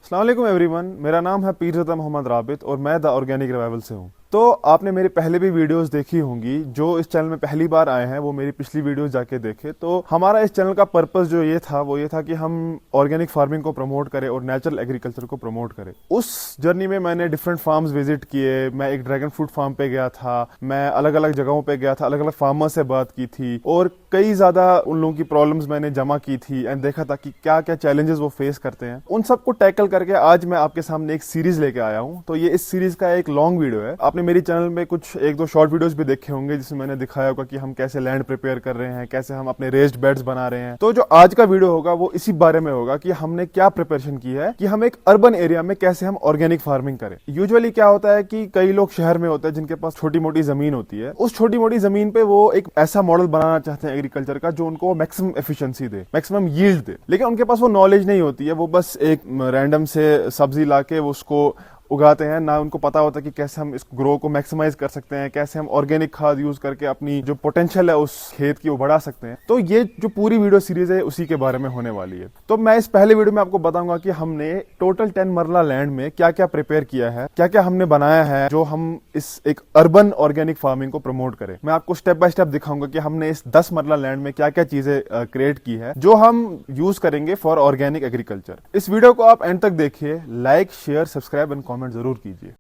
अस्सलाम वालेकुम एवरीवन, मेरा नाम है पीरज़ादा मोहम्मद राबित और मैं द ऑर्गेनिक रिवाइवल से हूँ। तो आपने मेरी पहले भी वीडियोस देखी होंगी। जो इस चैनल में पहली बार आए हैं वो मेरी पिछली वीडियोस जाके देखे। तो हमारा इस चैनल का पर्पस जो ये था कि हम ऑर्गेनिक फार्मिंग को प्रमोट करें और नेचुरल एग्रीकल्चर को प्रमोट करें। उस जर्नी में मैंने डिफरेंट फार्म्स विजिट किए। मैं एक ड्रैगन फ्रूट फार्म पे गया था, मैं अलग अलग जगहों पे गया था, अलग अलग फार्मर से बात की थी और कई ज्यादा उन लोगों की प्रॉब्लम्स मैंने जमा की थी एंड देखा था कि क्या क्या चैलेंजेस वो फेस करते हैं। उन सबको टैकल करके आज मैं आपके सामने एक सीरीज लेके आया हूँ। तो ये इस सीरीज का एक लॉन्ग वीडियो है। आपने मेरी चैनल में कुछ एक दो शॉर्ट वीडियोस भी देखे होंगे जिसमें मैंने दिखाया होगा कि हम कैसे लैंड प्रिपेयर कर रहे हैं, कैसे हम अपने रेस्ड बेड्स बना रहे हैं। तो जो आज का वीडियो होगा वो इसी बारे में होगा कि हमने क्या प्रिपरेशन की है कि हम एक अर्बन एरिया में कैसे हम ऑर्गेनिक फार्मिंग करें। यूजुअली क्या होता है कि कई लोग शहर में होते हैं जिनके पास छोटी मोटी जमीन होती है। उस छोटी मोटी जमीन पे वो एक ऐसा मॉडल बनाना चाहते हैं एग्रीकल्चर का जो उनको मैक्सिमम एफिशिएंसी दे, मैक्सिमम यील्ड दे, लेकिन उनके पास वो नॉलेज नहीं होती है। वो बस एक रैंडम से सब्जी लाके वो उसको उगाते हैं, ना उनको पता होता कि कैसे हम इस ग्रो को मैक्सिमाइज कर सकते हैं, कैसे हम ऑर्गेनिक खाद यूज करके अपनी जो पोटेंशियल है उस खेत की वो बढ़ा सकते हैं। तो ये जो पूरी वीडियो सीरीज है उसी के बारे में होने वाली है। तो मैं इस पहले वीडियो में आपको बताऊंगा कि हमने टोटल 10 मरला लैंड में क्या क्या प्रिपेयर किया है, क्या क्या हमने बनाया है जो हम इस एक अर्बन ऑर्गेनिक फार्मिंग को प्रमोट करें। मैं आपको स्टेप बाय स्टेप दिखाऊंगा कि हमने इस 10 मरला लैंड में क्या क्या चीजें क्रिएट की है जो हम यूज करेंगे फॉर ऑर्गेनिक एग्रीकल्चर। इस वीडियो को आप एंड तक देखिए, like share subscribe and comment जरूर कीजिए।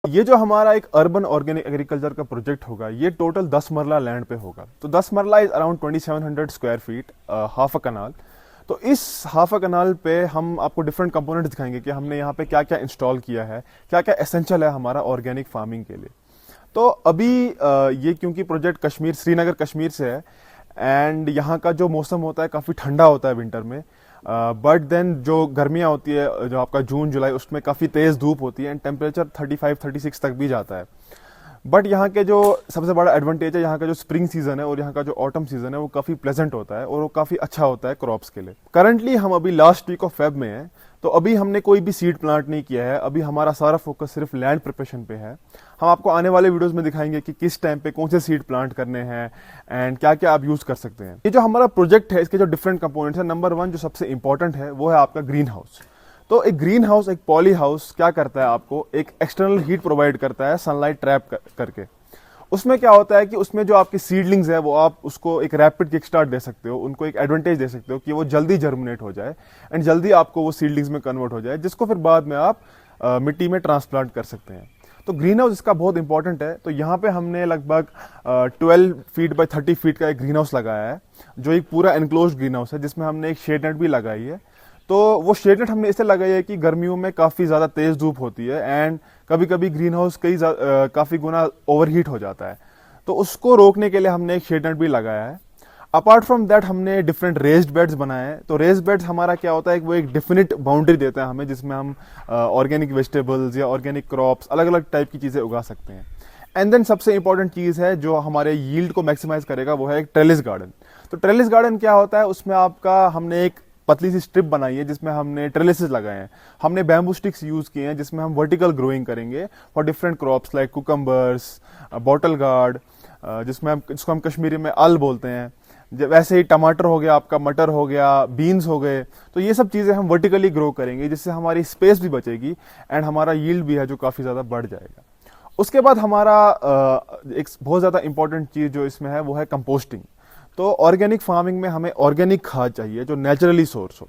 ये जो हमारा एक अर्बन ऑर्गेनिक एग्रीकल्चर का प्रोजेक्ट होगा ये टोटल 10 मरला लैंड पे होगा। तो 10 marla is around 2700 square feet, half a kanal. तो इस हाफ अ कनाल पे हम आपको डिफरेंट कंपोनेंट्स दिखाएंगे कि हमने यहाँ पे क्या क्या इंस्टॉल किया है, क्या क्या एसेंशियल है हमारा ऑर्गेनिक फार्मिंग के लिए। तो अभी ये क्योंकि प्रोजेक्ट कश्मीर, श्रीनगर कश्मीर से है एंड यहाँ का जो मौसम होता है काफ़ी ठंडा होता है विंटर में, बट देन जो गर्मियाँ होती है जो आपका जून जुलाई उसमें काफ़ी तेज़ धूप होती है एंड टेम्परेचर 35-36 तक भी जाता है। बट यहाँ के जो सबसे बड़ा एडवांटेज है, यहाँ का जो स्प्रिंग सीजन है और यहाँ का जो ऑटम सीजन है वो काफ़ी प्लेजेंट होता है और वो काफ़ी अच्छा होता है क्रॉप्स के लिए। करंटली हम अभी लास्ट वीक ऑफ फेब में हैं, तो अभी हमने कोई भी सीड प्लांट नहीं किया है। अभी हमारा सारा फोकस सिर्फ लैंड प्रिपरेशन पे है। हम आपको आने वाले वीडियोस में दिखाएंगे कि किस टाइम पे कौन से सीड प्लांट करने हैं एंड क्या क्या आप यूज कर सकते हैं। ये जो हमारा प्रोजेक्ट है इसके जो डिफरेंट कंपोनेंट्स है, नंबर 1 जो सबसे इंपॉर्टेंट है वो है आपका ग्रीन हाउस। तो एक ग्रीन हाउस, एक पॉली हाउस क्या करता है, आपको एक एक्सटर्नल हीट प्रोवाइड करता है सनलाइट ट्रैप करके। उसमें क्या होता है कि उसमें जो आपकी सीडलिंग्स है वो आप उसको एक रैपिड किक स्टार्ट दे सकते हो, उनको एक एडवांटेज दे सकते हो कि वो जल्दी जर्मिनेट हो जाए एंड जल्दी आपको वो सीडलिंग्स में कन्वर्ट हो जाए, जिसको फिर बाद में आप मिट्टी में ट्रांसप्लांट कर सकते हैं। तो ग्रीन हाउस इसका बहुत इंपॉर्टेंट है। तो यहाँ पे हमने लगभग 12 फीट बाय 30 फीट का एक ग्रीन हाउस लगाया है जो एक पूरा एनक्लोज ग्रीन हाउस है, जिसमें हमने एक शेड नेट भी लगाई है। तो वो शेड नेट हमने इसलिए लगाई है कि गर्मियों में काफ़ी ज़्यादा तेज़ धूप होती है एंड कभी कभी ग्रीन हाउस काफ़ी गुना ओवरहीट हो जाता है, तो उसको रोकने के लिए हमने एक शेड नेट भी लगाया है। अपार्ट फ्रॉम दैट हमने डिफरेंट रेस्ड बेड्स बनाए हैं। तो रेस्ड बेड्स हमारा क्या होता है कि वो एक डेफिनेट बाउंड्री देता है हमें, जिसमें हम ऑर्गेनिक वेजिटेबल्स या ऑर्गेनिक क्रॉप्स अलग अलग टाइप की चीज़ें उगा सकते हैं। एंड देन सबसे इंपॉर्टेंट चीज़ है जो हमारे यील्ड को मैक्सिमाइज करेगा वो है एक ट्रेलिस गार्डन। तो ट्रेलिस गार्डन क्या होता है, उसमें आपका हमने एक पतली सी स्ट्रिप बनाई है जिसमें हमने ट्रेलिसेस लगाए हैं। हमने बैम्बू स्टिक्स यूज किए हैं जिसमें हम वर्टिकल ग्रोइंग करेंगे for different crops like cucumbers, bottle gourd, जिसको हम कश्मीरी में अल बोलते हैं। वैसे ही टमाटर हो गया, आपका मटर हो गया, बीन्स हो गए। तो ये सब चीज़ें हम वर्टिकली ग्रो करेंगे जिससे हमारी स्पेस भी बचेगी एंड हमारा यील्ड भी है जो काफ़ी ज़्यादा बढ़ जाएगा। उसके बाद हमारा एक बहुत ज़्यादा इंपॉर्टेंट चीज़ जो इसमें है वो है कंपोस्टिंग। तो ऑर्गेनिक फार्मिंग में हमें ऑर्गेनिक खाद चाहिए जो नेचुरली सोर्स हो।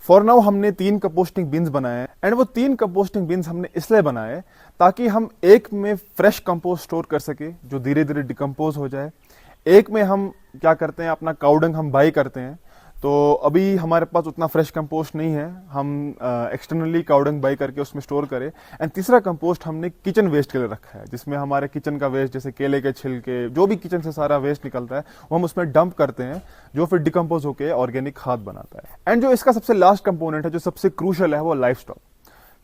फॉर नाउ हमने 3 कंपोस्टिंग बिन्स बनाए हैं एंड वो 3 कंपोस्टिंग बिन्स हमने इसलिए बनाए ताकि हम एक में फ्रेश कंपोस्ट स्टोर कर सके जो धीरे धीरे डिकम्पोज हो जाए। एक में हम क्या करते हैं, अपना काउडंग हम बाई करते हैं। तो अभी हमारे पास उतना फ्रेश कंपोस्ट नहीं है, हम एक्सटर्नली काउडंग बाई करके उसमें स्टोर करें। एंड तीसरा कंपोस्ट हमने किचन वेस्ट के लिए रखा है, जिसमें हमारे किचन का वेस्ट जैसे केले के छिलके, जो भी किचन से सारा वेस्ट निकलता है वो हम उसमें डंप करते हैं, जो फिर डिकम्पोज होकर ऑर्गेनिक खाद बनाता है। एंड जो इसका सबसे लास्ट कंपोनेंट है, जो सबसे क्रूशल है, वो लाइफ स्टॉक।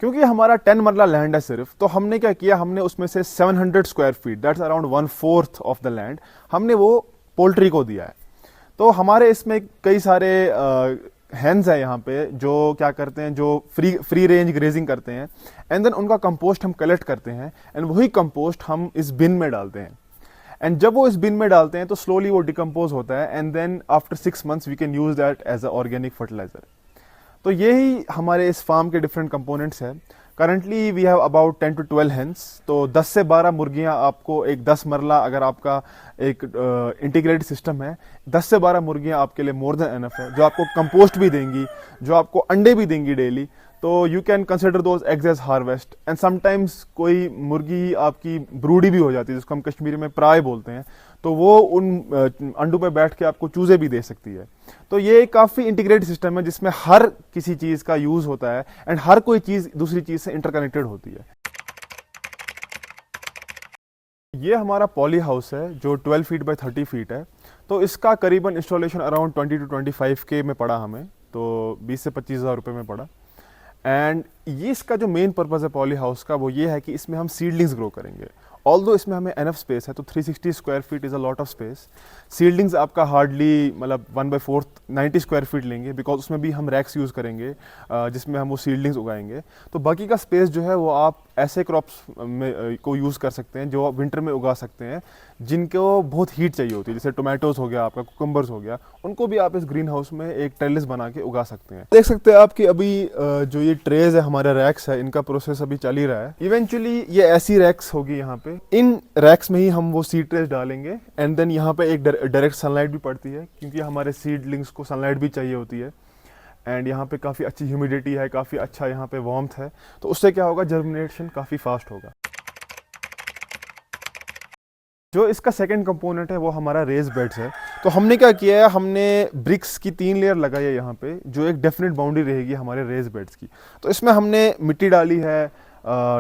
क्योंकि हमारा 10 मरला लैंड है सिर्फ, तो हमने क्या किया, हमने उसमें से 700 square feet, that's around 1/4 of the land, हमने वो पोल्ट्री को दिया है। तो हमारे इसमें कई सारे हैंड्स है यहाँ पे जो क्या करते हैं, जो फ्री रेंज ग्रेजिंग करते हैं एंड देन उनका कंपोस्ट हम कलेक्ट करते हैं एंड वही कंपोस्ट हम इस बिन में डालते हैं। एंड जब वो इस बिन में डालते हैं तो स्लोली वो डिकम्पोज होता है and then after 6 months we can use that as a organic fertiliser. तो यही हमारे इस फार्म के डिफरेंट कंपोनेंट्स हैं। Currently we have about 10 to 12 hens, तो 10 से 12 मुर्गियां आपको एक 10 मरला, अगर आपका एक इंटीग्रेटेड सिस्टम है, 10 से 12 मुर्गियां आपके लिए मोर देन एनफ है, जो आपको कंपोस्ट भी देंगी, जो आपको अंडे भी देंगी डेली। तो you can consider those eggs as harvest. And sometimes कोई मुर्गी आपकी ब्रूडी भी हो जाती है, जिसको हम कश्मीरी में प्राय बोलते हैं, तो वो उन अंडों पे बैठ के आपको चूजे भी दे सकती है। तो ये काफ़ी इंटीग्रेटेड सिस्टम है जिसमें हर किसी चीज़ का यूज़ होता है एंड हर कोई चीज़ दूसरी चीज़ से इंटरकनेक्टेड होती है। ये हमारा पॉली हाउस है जो 12 फीट बाय 30 फीट है। तो इसका करीबन इंस्टॉलेशन अराउंड 20 to 25 के में पड़ा हमें, तो 20 से 25 हज़ार रुपये में पड़ा। एंड ये इसका जो मेन पर्पज़ है पॉली हाउस का, वो ये है कि इसमें हम सीडलिंग्स ग्रो करेंगे। ऑल्दो इसमें हमें एनफ स्पेस है, तो 360 square feet is a lot of space. Seedlings आपका हार्डली मतलब 1/4 90 स्क्वायर फीट लेंगे, बिकॉज उसमें भी हम रैक्स यूज़ करेंगे जिसमें हम वो सीडलिंग्स उगाएंगे। तो बाकी का स्पेस जो है वो आप ऐसे क्रॉप्स में को यूज़ कर सकते हैं जो आप विंटर में उगा सकते हैं, जिनको बहुत हीट चाहिए होती है, जैसे टोमेटोज़ हो गया, आपका कुकम्बर्स हो गया, उनको भी आप इस ग्रीन हाउस में एक टेरेस बना के उगा सकते हैं। देख सकते हैं आप कि अभी जो ये ट्रेज है, हमारे रैक्स है, इनका प्रोसेस अभी चल ही रहा है। इवेंचुअली ये ऐसी रैक्स होगी यहाँ पे, इन रैक्स में ही हम वो सीड ट्रेज डालेंगे एंड देन यहाँ पे एक डायरेक्ट सनलाइट भी पड़ती है, क्योंकि हमारे सीडलिंग्स को सनलाइट भी चाहिए होती है। एंड यहाँ पे काफ़ी अच्छी ह्यूमिडिटी है, काफ़ी अच्छा यहाँ पे वार्मथ है, तो उससे क्या होगा, जर्मिनेशन काफ़ी फास्ट होगा। जो इसका सेकंड कंपोनेंट है वो हमारा रेज बेड्स है। तो हमने क्या किया है, हमने ब्रिक्स की 3 लेयर लगाई है यहाँ पे, जो एक डेफिनेट बाउंड्री रहेगी हमारे रेज बेड्स की। तो इसमें हमने मिट्टी डाली है,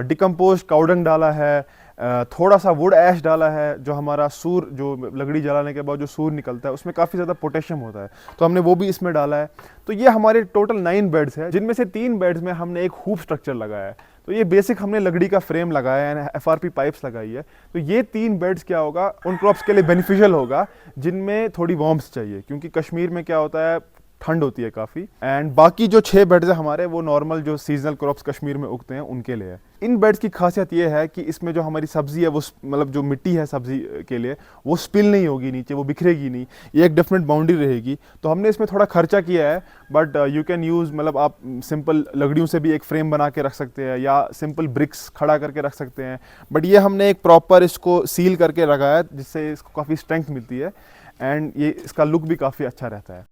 डिकम्पोज काउडंग डाला है, थोड़ा सा वुड ऐश डाला है, जो हमारा सूर, जो लकड़ी जलाने के बाद जो सूर निकलता है उसमें काफ़ी ज़्यादा पोटेशियम होता है, तो हमने वो भी इसमें डाला है। तो ये हमारे टोटल 9 बेड्स है, जिनमें से 3 बेड्स में हमने एक हूप स्ट्रक्चर लगाया है। तो ये बेसिक हमने लकड़ी का फ्रेम लगाया है, FRP पाइप्स लगाई है। तो ये 3 बेड्स क्या होगा, उन क्रॉप्स के लिए बेनिफिशियल होगा जिनमें थोड़ी वार्मथ चाहिए, क्योंकि कश्मीर में क्या होता है, ठंड होती है काफ़ी। एंड बाकी जो 6 बेड्स हैं हमारे, वो नॉर्मल जो सीजनल क्रॉप्स कश्मीर में उगते हैं उनके लिए है। इन बेड्स की खासियत ये है कि इसमें जो हमारी सब्जी है, वो मतलब जो मिट्टी है सब्जी के लिए, वो स्पिल नहीं होगी नीचे, वो बिखरेगी नहीं, ये एक डेफिनेट बाउंड्री रहेगी। तो हमने इसमें थोड़ा खर्चा किया है, बट यू कैन यूज़, मतलब आप सिंपल लकड़ियों से भी एक फ्रेम बना के रख सकते हैं या सिंपल ब्रिक्स खड़ा करके रख सकते हैं। बट ये हमने एक प्रॉपर इसको सील करके रखा है, जिससे इसको काफ़ी स्ट्रेंथ मिलती है एंड ये इसका लुक भी काफ़ी अच्छा रहता है।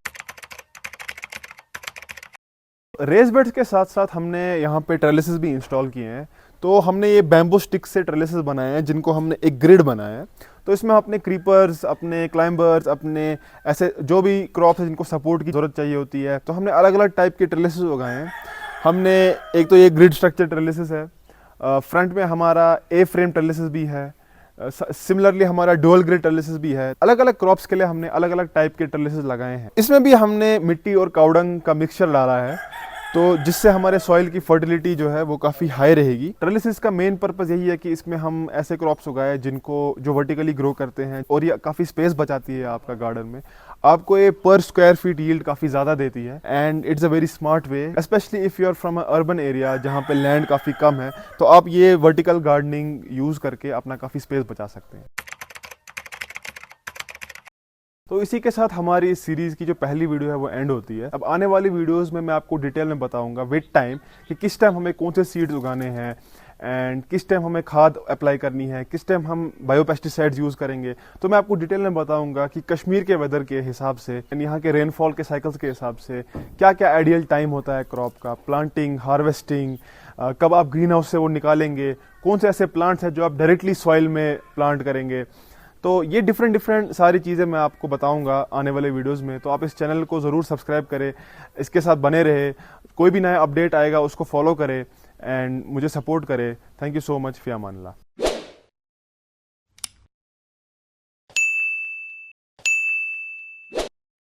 रेज बेड्स के साथ साथ हमने यहाँ पे ट्रेलिसेस भी इंस्टॉल किए हैं। तो हमने ये बैम्बू स्टिक से ट्रेलिसेस बनाए हैं, जिनको हमने एक ग्रिड बनाया है। तो इसमें अपने क्रीपर्स, अपने क्लाइंबर्स, अपने ऐसे जो भी क्रॉप्स हैं जिनको सपोर्ट की ज़रूरत चाहिए होती है, तो हमने अलग अलग टाइप के ट्रेलिसेस उगाए हैं। हमने एक तो ये ग्रिड स्ट्रक्चर ट्रेलिसेस है, फ्रंट में हमारा ए फ्रेम ट्रेलिसेस भी है, सिमिलरली हमारा डुअल ग्रिड ट्रेलिसेस भी है। अलग अलग क्रॉप्स के लिए हमने अलग अलग टाइप के ट्रेलिसेस लगाए हैं। इसमें भी हमने मिट्टी और काउडंग का मिक्सचर डाला है, तो जिससे हमारे सॉइल की फर्टिलिटी जो है वो काफ़ी हाई रहेगी। ट्रेलिसेस का मेन पर्पस यही है कि इसमें हम ऐसे क्रॉप्स उगाए जिनको जो वर्टिकली ग्रो करते हैं, और ये काफ़ी स्पेस बचाती है आपका गार्डन में। आपको ये पर स्क्वायर फीट यील्ड काफ़ी ज़्यादा देती है and it's a very smart way, specially if you are from a urban area जहाँ पे लैंड काफ़ी कम है, तो आप ये वर्टिकल गार्डनिंग यूज़ करके अपना काफ़ी स्पेस बचा सकते हैं। तो इसी के साथ हमारी इस सीरीज़ की जो पहली वीडियो है वो एंड होती है। अब आने वाली वीडियोस में मैं आपको डिटेल में बताऊंगा विद टाइम कि किस टाइम हमें कौन से सीड्स उगाने हैं एंड किस टाइम हमें खाद अप्लाई करनी है, किस टाइम हम बायोपेस्टिसाइड्स यूज़ करेंगे। तो मैं आपको डिटेल में बताऊंगा कि कश्मीर के वेदर के हिसाब से, यहाँ के रेनफॉल के साइकिल्स के हिसाब से क्या क्या आइडियल टाइम होता है क्रॉप का, प्लांटिंग, हार्वेस्टिंग, कब आप ग्रीन हाउस से वो निकालेंगे, कौन से ऐसे प्लांट्स हैं जो आप डायरेक्टली सॉइल में प्लांट करेंगे। तो ये डिफरेंट सारी चीज़ें मैं आपको बताऊंगा आने वाले वीडियोस में। तो आप इस चैनल को ज़रूर सब्सक्राइब करें, इसके साथ बने रहे, कोई भी नया अपडेट आएगा उसको फॉलो करें एंड मुझे सपोर्ट करें। Thank you so much, fee Aman Allah.